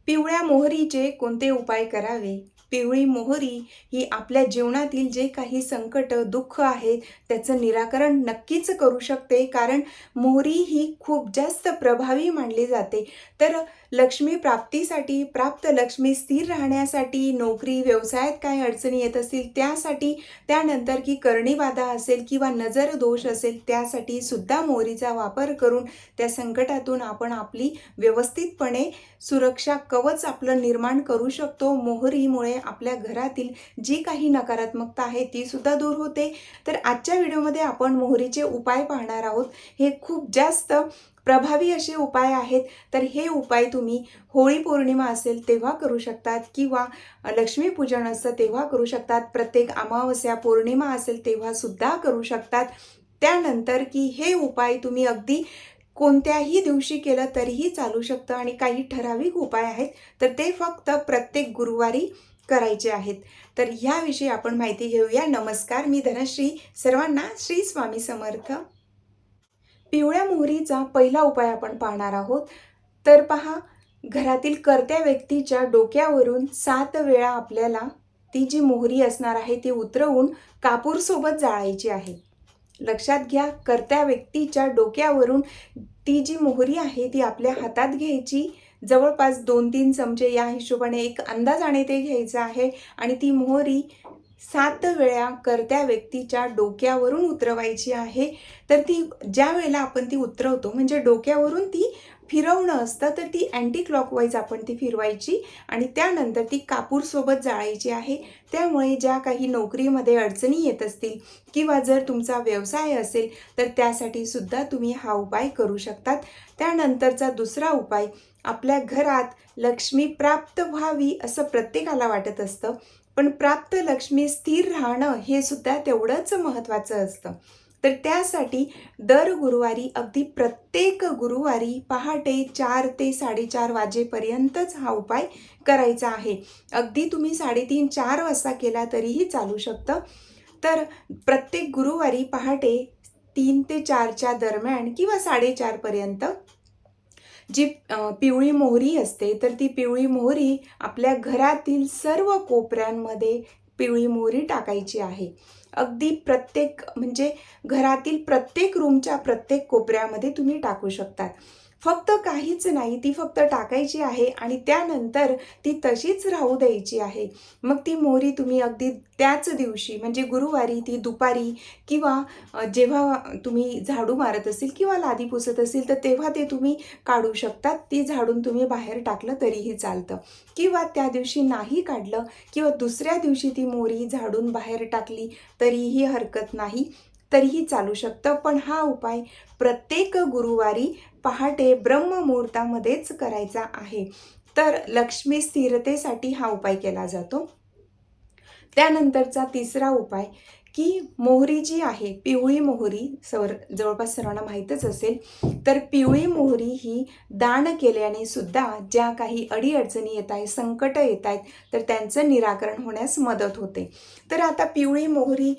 पिवळ्या मोहरीचे कोणते उपाय करावे? पिवळी मोहरी ही आपल्या जीवनातील जे काही संकट, दुःख आहे त्याचं निराकरण नक्कीच करू शकते. कारण मोहरी ही खूप जास्त प्रभावी मानली जाते. तर लक्ष्मी प्राप्तीसाठी, प्राप्त लक्ष्मी स्थिर राहण्यासाठी, नोकरी, व्यवसायात काय अडचणी येत असतील त्यासाठी, त्यानंतर की कर्णीबाधा असेल किंवा नजर दोष असेल त्यासाठी सुद्धा मोहरीचा वापर करून त्या संकटातून आपण आपली व्यवस्थितपणे सुरक्षा कवच आपलं निर्माण करू शकतो. मोहरीमुळे आपल्या घरातील जी काही नकारात्मकता आहे ती सुद्धा दूर होते. तर आजच्या व्हिडिओमध्ये आपण मोहरीचे उपाय पाहणार आहोत. हे खूप जास्त प्रभावी असे उपाय आहेत. तर हे उपाय तुम्ही होळी पौर्णिमा असेल तेव्हा करू शकतात किंवा लक्ष्मीपूजन असतं तेव्हा करू शकतात. प्रत्येक अमावस्या, पौर्णिमा असेल तेव्हा सुद्धा करू शकतात. त्यानंतर की हे उपाय तुम्ही अगदी कोणत्याही दिवशी केलं तरीही चालू शकतं आणि काही ठराविक उपाय आहेत तर ते फक्त प्रत्येक गुरुवारी करायचे आहेत. तर ह्याविषयी आपण माहिती घेऊया. नमस्कार, मी धनश्री. सर्वांना श्री स्वामी समर्थ. पिवळ्या मोहरीचा पहिला उपाय आपण पाहणार आहोत. तर पहा, घरातील कर्त्या व्यक्तीच्या डोक्यावरून 7 वेळा आपल्याला ती जी मोहरी असणार आहे ती उतरवून कापूरसोबत जाळायची आहे. लक्षात घ्या, कर्त्या व्यक्तीच्या डोक्यावरून ती जी मोहरी आहे ती आपल्या हातात घ्यायची. जवळपास 2-3 चमचे या हिशोबाने एक अंदाजाने ते घ्यायचं आहे आणि ती मोहरी 7 वेळा कर्त्या व्यक्तीच्या डोक्यावरून उतरवायची आहे. तर ती ज्या वेळेला आपण ती उतरवतो म्हणजे डोक्यावरून ती फिरवणं असतं, तर ती अँटी क्लॉकवाईज आपण ती फिरवायची आणि त्यानंतर ती कापूरसोबत जाळायची आहे. त्यामुळे ज्या काही नोकरीमध्ये अडचणी येत असतील किंवा जर तुमचा व्यवसाय असेल तर त्यासाठी सुद्धा तुम्ही हा उपाय करू शकतात. त्यानंतरचा दुसरा उपाय, आपल्या घरात लक्ष्मी प्राप्त व्हावी असं प्रत्येकाला वाटत असतं, पण प्राप्त लक्ष्मी स्थिर राहणं हे सुद्धा तेवढंच महत्त्वाचं असतं. तर त्यासाठी दर गुरुवारी, अगदी प्रत्येक गुरुवारी पहाटे 4 ते 4:30 वाजेपर्यंतच हा उपाय करायचा आहे. अगदी तुम्ही 3:30-4 वाजता केला तरीही चालू शकतं. तर प्रत्येक गुरुवारी पहाटे 3 ते 4च्या दरम्यान किंवा 4:30 पर्यंत जी पिवळी मोहरी असते, तर ती पिवळी मोहरी आपल्या घरातील सर्व कोपऱ्यांमध्ये पिवळी मोहरी टाकायची आहे. अगदी प्रत्येक म्हणजे घरातील प्रत्येक रूमच्या प्रत्येक कोपऱ्यामध्ये तुम्ही टाकू शकतात. फक्त काहीच नाही, ती फक्त टाकायची आहे आणि त्यानंतर ती तशीच राहू द्यायची आहे. मग ती मोहरी तुम्ही अगदी त्याच दिवशी म्हणजे गुरुवारी ती दुपारी किंवा जेव्हा तुम्ही झाडू मारत असेल किंवा लादी पुसत असेल तर तेव्हा ते तुम्ही काढू शकतात. ती झाडून तुम्ही बाहेर टाकलं तरीही चालतं किंवा त्या दिवशी नाही काढलं किंवा दुसऱ्या दिवशी ती मोहरी झाडून बाहेर टाकली तरीही हरकत नाही, तरीही चालू शकतं. पण हा उपाय प्रत्येक गुरुवारी पहाटे ब्रह्ममुहूर्तामध्येच करायचा आहे. तर लक्ष्मी स्थिरतेसाठी हा उपाय केला जातो. त्यानंतरचा तिसरा उपाय, की मोहरी जी आहे, पिवळी मोहरी जवळपास सर्वांना माहीतच असेल. तर पिवळी मोहरी ही दान केल्याने सुद्धा ज्या काही अडीअडचणी येत आहेत, संकट येत आहेत, तर त्यांचं निराकरण होण्यास मदत होते. तर आता पिवळी मोहरी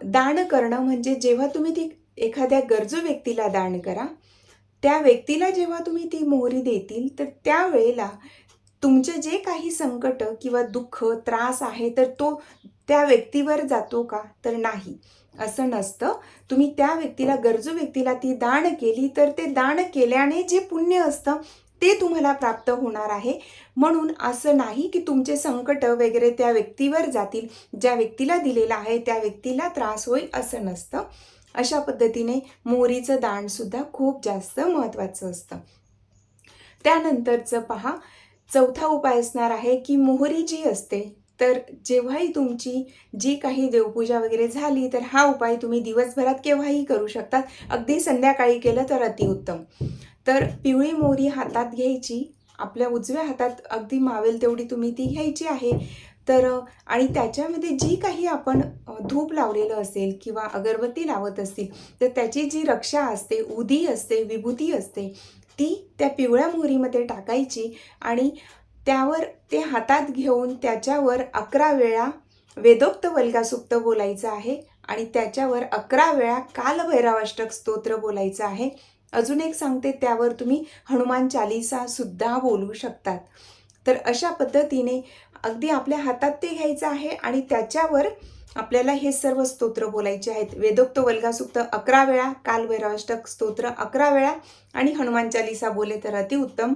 दान करणं म्हणजे जेव्हा तुम्ही ती एखाद्या गरजू व्यक्तीला दान करा, त्या व्यक्तीला जेव्हा तुम्ही ती मोहरी देतील तर त्यावेळेला तुमचे जे काही संकट किंवा दुःख, त्रास आहे तर तो त्या व्यक्तीवर जातो का? तर नाही, असं नसतं. तुम्ही त्या व्यक्तीला, गरजू व्यक्तीला ती दान केली तर ते दान केल्याने जे पुण्य असतं ते तुम्हाला प्राप्त होणार आहे. म्हणून असं नाही की तुमचे संकट वगैरे त्या व्यक्तीवर जातील, ज्या व्यक्तीला दिलेला आहे त्या व्यक्तीला त्रास होईल असं नसतं. अशा पद्धतीने मोहरीचं दानसुद्धा खूप जास्त महत्त्वाचं असतं. त्यानंतरचं पहा, चौथा उपाय असणार आहे की मोहरी जी असते, तर जेव्हाही तुमची जी काही देवपूजा वगैरे झाली तर हा उपाय तुम्ही दिवसभरात केव्हाही करू शकतात. अगदी संध्याकाळी केलं तर अतिउत्तम. तर पिवळी मोहरी हातात घ्यायची, आपल्या उजव्या हातात अगदी मावेल तेवढी तुम्ही ती घ्यायची आहे. तर आणि त्याच्यामध्ये जी काही आपण धूप लावलेलं असेल किंवा अगरबत्ती लावत असतील तर त्याची जी रक्षा असते, उदी असते, विभूती असते, ती त्या पिवळ्या मोहरीमध्ये टाकायची आणि त्यावर ते हातात घेऊन त्याच्यावर 11 वेळा वेदोक्त वल्गासुक्त बोलायचं आहे आणि त्याच्यावर 11 वेळा कालभैरवाष्टक स्तोत्र बोलायचं आहे. अजून एक सांगते, त्यावर तुम्ही हनुमान चालीसा सुद्धा बोलू शकतात. तर अशा पद्धतीने अगदी आपल्या हातात ते घ्यायचं आहे आणि त्याच्यावर आपल्याला हे सर्व स्तोत्र बोलायचे आहेत. वेदोक्त वल्गासुक्त 11 वेळा, कालभैरवाष्टक स्तोत्र 11 वेळा आणि हनुमान चालीसा बोले तर अतिउत्तम.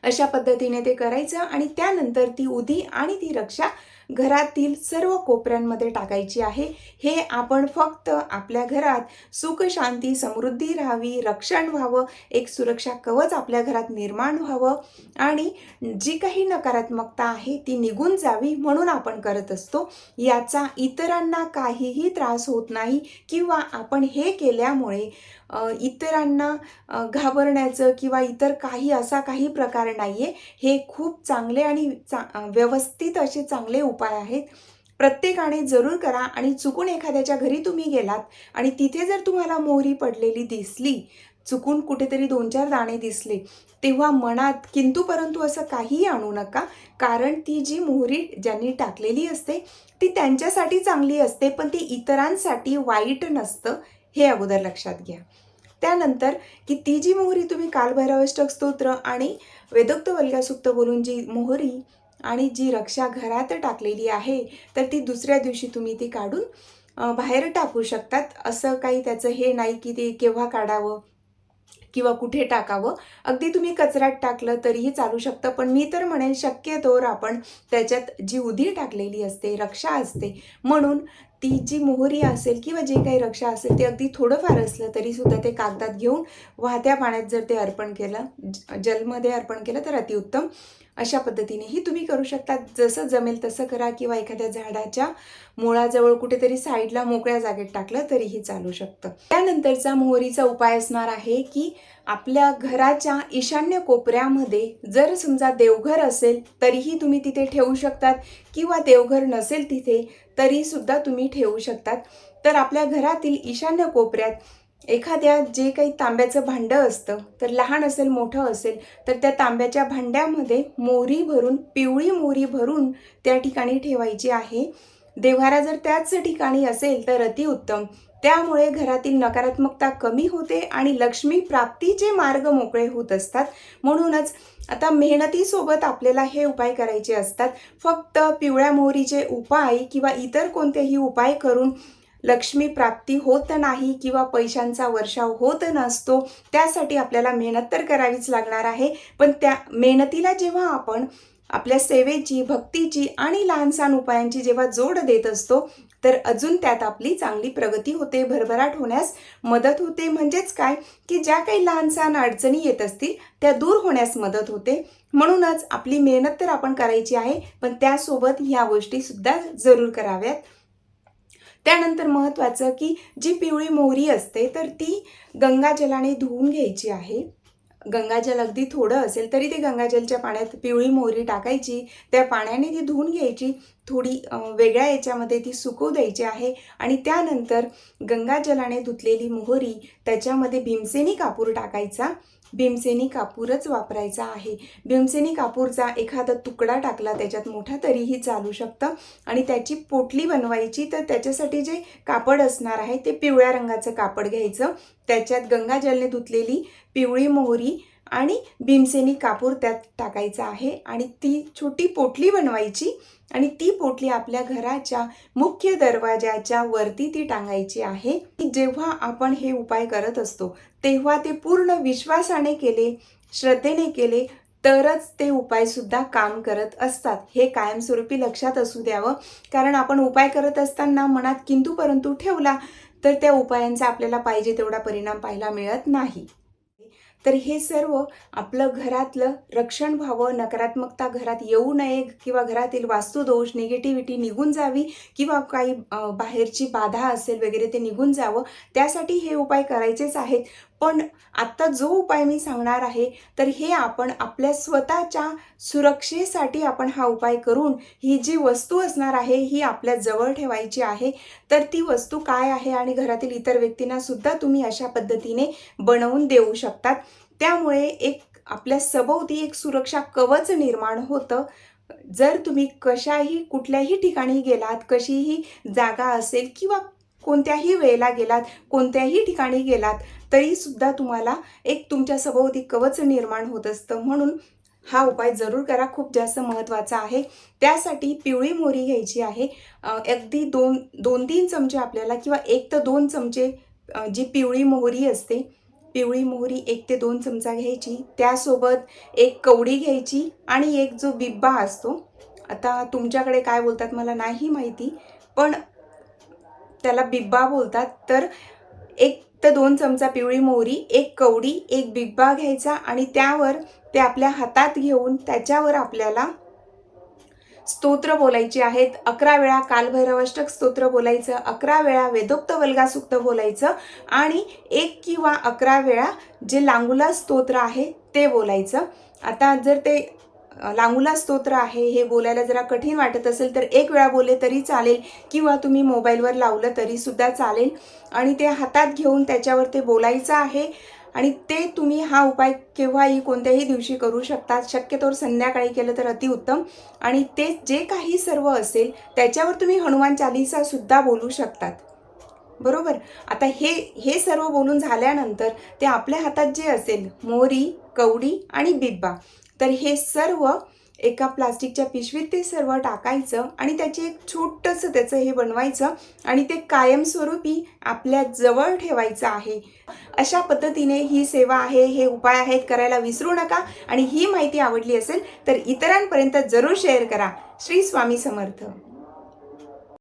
अशा पद्धतीने ते करायचं आणि त्यानंतर ती उदी आणि ती रक्षा घरातील सर्व कोपऱ्यांमध्ये टाकायची आहे. हे आपण फक्त आपल्या घरात सुख शांती समृद्धी राहावी, रक्षण व्हावं, एक सुरक्षा कवच आपल्या घरात निर्माण व्हावं आणि जी काही नकारात्मकता आहे ती निघून जावी म्हणून आपण करत असतो. याचा इतरांना काहीही त्रास होत नाही किंवा आपण हे केल्यामुळे इतरांना घाबरण्याचं किंवा इतर काही असा काही प्रकार नाही आहे. हे खूप चांगले आणि व्यवस्थित असे चांगले उपाय आहेत. प्रत्येकाने जरूर करा आणि चुकून एखाद्याच्या घरी तुम्ही गेलात आणि तिथे जर तुम्हाला मोहरी पडलेली दिसली, चुकून कुठेतरी 2-4 दाणे दिसले, तेव्हा मनात किंतु परंतु असं काहीही आणू नका. कारण ती जी मोहरी ज्यांनी टाकलेली असते ती त्यांच्यासाठी चांगली असते, पण ती इतरांसाठी वाईट नसतं, हे अगोदर लक्षात घ्या. त्यानंतर की ती जी मोहरी तुम्ही कालभैरवाष्टक स्तोत्र आणि वेदोक्त वल्गासुक्त बोलून जी मोहरी आणि जी रक्षा घरात टाकलेली आहे, तर ती दुसऱ्या दिवशी तुम्ही ती काढून बाहेर टाकू शकतात. असं काही त्याचं हे नाही की ते केव्हा काढावं किंवा कुठे टाकावं. अगदी तुम्ही कचऱ्यात टाकलं तरीही चालू शकतं, पण मी तर म्हणेन शक्यतोवर आपण त्याच्यात जी उधी टाकलेली असते, रक्षा असते, म्हणून ती जी मोहरी असेल किंवा जे काही रक्षा असेल ते अगदी थोडंफार असलं तरीसुद्धा ते कागदात घेऊन वाहत्या पाण्यात जर ते अर्पण केलं, जलमध्ये अर्पण केलं तर अतिउत्तम. अशा पद्धतीनेही तुम्ही करू शकता. जसं जमेल तसं करा किंवा एखाद्या झाडाच्या मुळाजवळ कुठेतरी साईडला मोकळ्या जागेत टाकलं तरीही चालू शकतं. त्यानंतरचा मोहरीचा उपाय असणार आहे की आपल्या घराच्या ईशान्य कोपऱ्यामध्ये जर समजा देवघर असेल तरीही तुम्ही तिथे ठेवू शकतात किंवा देवघर नसेल तिथे तरीसुद्धा तुम्ही ठेवू शकतात. तर आपल्या घरातील ईशान्य कोपऱ्यात एखाद्या जे काही तांब्याचं भांडं असतं, तर लहान असेल मोठं असेल तर त्या तांब्याच्या भांड्यामध्ये मोहरी भरून, पिवळी मोहरी भरून त्या ठिकाणी ठेवायची आहे. देव्हारा जर त्याच ठिकाणी असेल तर अतिउत्तम. त्यामुळे घरातील नकारात्मकता कमी होते आणि लक्ष्मी प्राप्तीचे मार्ग मोकळे होत असतात. म्हणूनच आता मेहनतीसोबत आपल्याला हे उपाय करायचे असतात. फक्त पिवळ्या मोहरीचे उपाय किंवा इतर कोणतेही उपाय करून लक्ष्मी प्राप्ती होत नाही किंवा पैशांचा वर्षाव होत नसतो. त्यासाठी आपल्याला मेहनत तर करावीच लागणार आहे, पण त्या मेहनतीला जेव्हा आपण आपल्या सेवेची, भक्तीची आणि लहान-सहान उपायांची जेव्हा जोड देत असतो, तर अजून त्यात आपली चांगली प्रगती होते, भरभराट होण्यास मदत होते. म्हणजेच काय की ज्या काही लहान-सहान अडचणी येत असतील त्या दूर होण्यास मदत होते. म्हणूनच आपली मेहनत तर आपण करायची आहे, पण त्यासोबत ह्या गोष्टीसुद्धा जरूर कराव्यात. त्यानंतर महत्त्वाचं की जी पिवळी मोहरी असते तर ती गंगाजलाने धुवून घ्यायची आहे. गंगाजल अगदी थोडं असेल तरी ते गंगाजलच्या पाण्यात पिवळी मोहरी टाकायची, त्या पाण्याने ती धुवून घ्यायची, थोडी वेगळ्या याच्यामध्ये ती सुकवू द्यायची आहे आणि त्यानंतर गंगाजलाने धुतलेली मोहरी त्याच्यामध्ये भीमसेनी कापूर टाकायचा. भीमसेनी कापूरच वापरायचा आहे. भीमसेनी कापूरचा एखादा तुकडा टाकला त्याच्यात मोठा तरीही चालू शकतं आणि त्याची पोटली बनवायची. तर त्याच्यासाठी जे कापड असणार आहे ते पिवळ्या रंगाचं कापड घ्यायचं. त्याच्यात गंगाजलने धुतलेली पिवळी मोहरी आणि भीमसेनी कापूर त्यात टाकायचा आहे आणि ती छोटी पोटली बनवायची आणि ती पोटली आपल्या घराच्या मुख्य दरवाजाच्या वरती ती टांगायची आहे. जेव्हा आपण हे उपाय करत असतो तेव्हा ते पूर्ण विश्वासाने केले, श्रद्धेने केले तरच ते उपायसुद्धा काम करत असतात. हे कायमस्वरूपी लक्षात असू द्यावं. कारण आपण उपाय करत असताना मनात किंतु परंतु ठेवला तर त्या उपायांचा आपल्याला पाहिजे तेवढा परिणाम पाहायला मिळत नाही. तर हे सर्व आपलं घरातलं रक्षण व्हावं, नकारात्मकता घरात येऊ नये किंवा घरातील वास्तुदोष, निगेटिव्हिटी निघून जावी किंवा काही बाहेरची बाधा असेल वगैरे ते निघून जावं, त्यासाठी हे उपाय करायचेच आहेत. पण आत्ता जो उपाय मी सांगणार आहे तर हे आपण आपल्या स्वतःच्या सुरक्षेसाठी आपण हा उपाय करून ही जी वस्तू असणार आहे ही आपल्या जवळ ठेवायची आहे. तर ती वस्तू काय आहे आणि घरातील इतर व्यक्तींना सुद्धा तुम्ही अशा पद्धतीने बनवून देऊ शकतात. त्यामुळे एक आपल्या सभोवती एक सुरक्षा कवच निर्माण होतं. जर तुम्ही कशाही कुठल्याही ठिकाणी गेलात, कशीही जागा असेल किंवा कोणत्याही वेळेला गेलात, कोणत्याही ठिकाणी गेलात तरीसुद्धा तुम्हाला एक तुमच्या सभोवती कवच निर्माण होत असतं. म्हणून हा उपाय जरूर करा, खूप जास्त महत्त्वाचा आहे. त्यासाठी पिवळी मोहरी घ्यायची आहे. अगदी 2-3 चमचे आपल्याला किंवा 1 ते 2 चमचे जी पिवळी मोहरी असते, पिवळी मोहरी 1 ते 2 चमचा घ्यायची. त्यासोबत एक कवडी घ्यायची आणि एक जो बिब्बा असतो, आता तुमच्याकडे काय बोलतात मला नाही माहिती, पण त्याला बिब्बा बोलतात. तर 1 ते 2 चमचा पिवळी मोहरी, एक कवडी, एक बिब्बा घ्यायचा आणि त्यावर ते आपल्या हातात घेऊन त्याच्यावर आपल्याला स्तोत्र बोलायचे आहेत. 11 वेळा कालभैरवाष्टक स्तोत्र बोलायचं, 11 वेळा वेदोक्त वल्गा सूक्त बोलायचं आणि 1 किंवा 11 वेळा जे लांगुला स्तोत्र आहे ते बोलायचं. आता जर ते लांगुला स्तोत्र आहे हे बोलायला जरा कठीण वाटत असेल तर 1 वेळा बोलले तरी चालेल किंवा तुम्ही मोबाईलवर लावलं तरीसुद्धा चालेल आणि ते हातात घेऊन त्याच्यावर ते बोलायचं आहे आणि ते तुम्ही हा उपाय केव्हाही कोणत्याही दिवशी करू शकता. शक्यतोवर संध्याकाळी केलं तर अतिउत्तम आणि ते जे काही सर्व असेल त्याच्यावर तुम्ही हनुमान चालीसासुद्धा बोलू शकतात. बरोबर. आता हे सर्व बोलून झाल्यानंतर ते आपल्या हातात जे असेल मोहरी, कवडी आणि बिब्बा, तर हे सर्व एका प्लास्टिकच्या पिशवीत ते सर्व टाकायचं आणि त्याची एक छोटंसं त्याचं हे बनवायचं आणि ते कायमस्वरूपी आपल्या जवळ ठेवायचं आहे. अशा पद्धतीने ही सेवा आहे, हे उपाय आहेत, करायला विसरू नका आणि ही माहिती आवडली असेल तर इतरांपर्यंत जरूर शेअर करा. श्री स्वामी समर्थ.